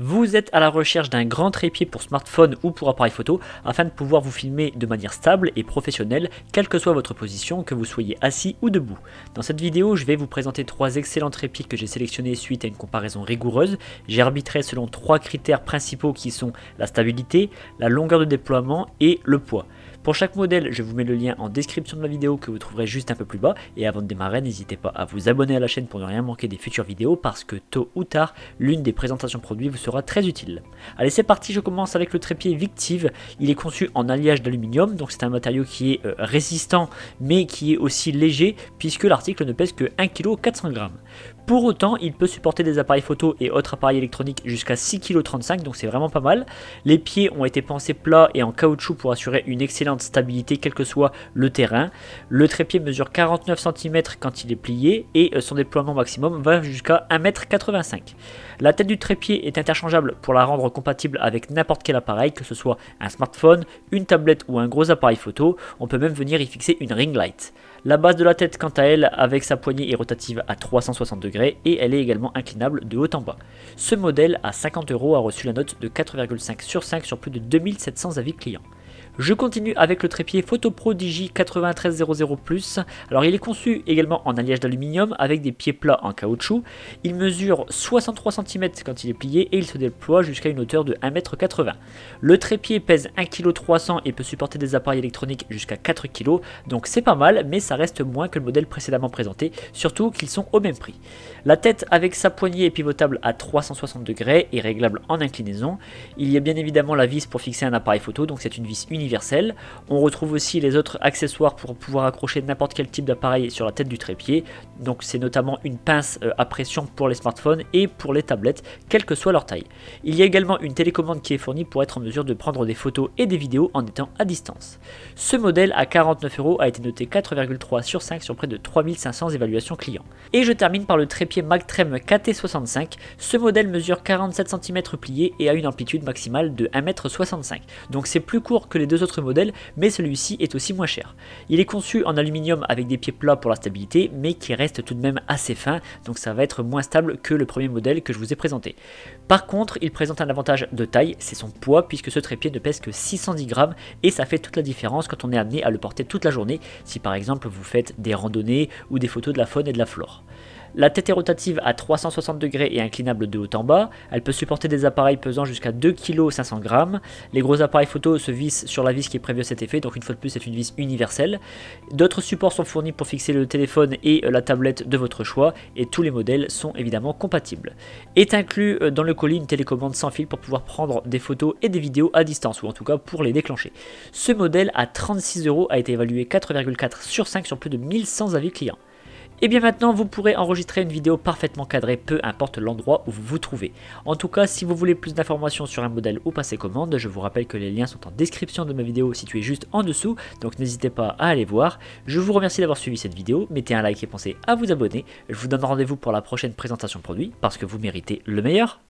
Vous êtes à la recherche d'un grand trépied pour smartphone ou pour appareil photo afin de pouvoir vous filmer de manière stable et professionnelle, quelle que soit votre position, que vous soyez assis ou debout. Dans cette vidéo, je vais vous présenter 3 excellents trépieds que j'ai sélectionnés suite à une comparaison rigoureuse. J'ai arbitré selon 3 critères principaux qui sont la stabilité, la longueur de déploiement et le poids. Pour chaque modèle, je vous mets le lien en description de la vidéo que vous trouverez juste un peu plus bas. Et avant de démarrer, n'hésitez pas à vous abonner à la chaîne pour ne rien manquer des futures vidéos parce que tôt ou tard, l'une des présentations produits vous sera très utile. Allez, c'est parti, je commence avec le trépied Victive. Il est conçu en alliage d'aluminium, donc c'est un matériau qui est résistant mais qui est aussi léger puisque l'article ne pèse que 1,4 kg. Pour autant, il peut supporter des appareils photo et autres appareils électroniques jusqu'à 6,35 kg, donc c'est vraiment pas mal. Les pieds ont été pensés plats et en caoutchouc pour assurer une excellente stabilité quel que soit le terrain. Le trépied mesure 49 cm quand il est plié et son déploiement maximum va jusqu'à 1,85 m. La tête du trépied est interchangeable pour la rendre compatible avec n'importe quel appareil, que ce soit un smartphone, une tablette ou un gros appareil photo. On peut même venir y fixer une ring light. La base de la tête, quant à elle, avec sa poignée est rotative à 360 degrés et elle est également inclinable de haut en bas. Ce modèle à 50 € a reçu la note de 4,5 sur 5 sur plus de 2700 avis clients. Je continue avec le trépied PhotoPro Digi 9300+. Alors il est conçu également en alliage d'aluminium avec des pieds plats en caoutchouc. Il mesure 63 cm quand il est plié et il se déploie jusqu'à une hauteur de 1,80 m. Le trépied pèse 1,3 kg et peut supporter des appareils électroniques jusqu'à 4 kg. Donc c'est pas mal, mais ça reste moins que le modèle précédemment présenté, surtout qu'ils sont au même prix. La tête avec sa poignée est pivotable à 360 degrés et réglable en inclinaison. Il y a bien évidemment la vis pour fixer un appareil photo, donc c'est une vis universelle. On retrouve aussi les autres accessoires pour pouvoir accrocher n'importe quel type d'appareil sur la tête du trépied. Donc c'est notamment une pince à pression pour les smartphones et pour les tablettes, quelle que soit leur taille. Il y a également une télécommande qui est fournie pour être en mesure de prendre des photos et des vidéos en étant à distance. Ce modèle à 49 € a été noté 4,3 sur 5 sur près de 3500 évaluations clients. Et je termine par le trépied Magtrem KT65. Ce modèle mesure 47 cm plié et a une amplitude maximale de 1,65 m. Donc c'est plus court que les deux autres modèles, mais celui-ci est aussi moins cher. Il est conçu en aluminium avec des pieds plats pour la stabilité, mais qui reste tout de même assez fin, donc ça va être moins stable que le premier modèle que je vous ai présenté. Par contre, il présente un avantage de taille, c'est son poids, puisque ce trépied ne pèse que 610 g, et ça fait toute la différence quand on est amené à le porter toute la journée, si par exemple vous faites des randonnées ou des photos de la faune et de la flore. La tête est rotative à 360 degrés et inclinable de haut en bas. Elle peut supporter des appareils pesant jusqu'à 2,5 kg. Les gros appareils photo se vissent sur la vis qui est prévue à cet effet, donc une fois de plus c'est une vis universelle. D'autres supports sont fournis pour fixer le téléphone et la tablette de votre choix, et tous les modèles sont évidemment compatibles. Est inclus dans le colis une télécommande sans fil pour pouvoir prendre des photos et des vidéos à distance, ou en tout cas pour les déclencher. Ce modèle à 36 € a été évalué 4,4 sur 5 sur plus de 1100 avis clients. Et bien maintenant vous pourrez enregistrer une vidéo parfaitement cadrée, peu importe l'endroit où vous vous trouvez. En tout cas, si vous voulez plus d'informations sur un modèle ou passer commande, je vous rappelle que les liens sont en description de ma vidéo située juste en dessous, donc n'hésitez pas à aller voir. Je vous remercie d'avoir suivi cette vidéo, mettez un like et pensez à vous abonner. Je vous donne rendez-vous pour la prochaine présentation produit, parce que vous méritez le meilleur.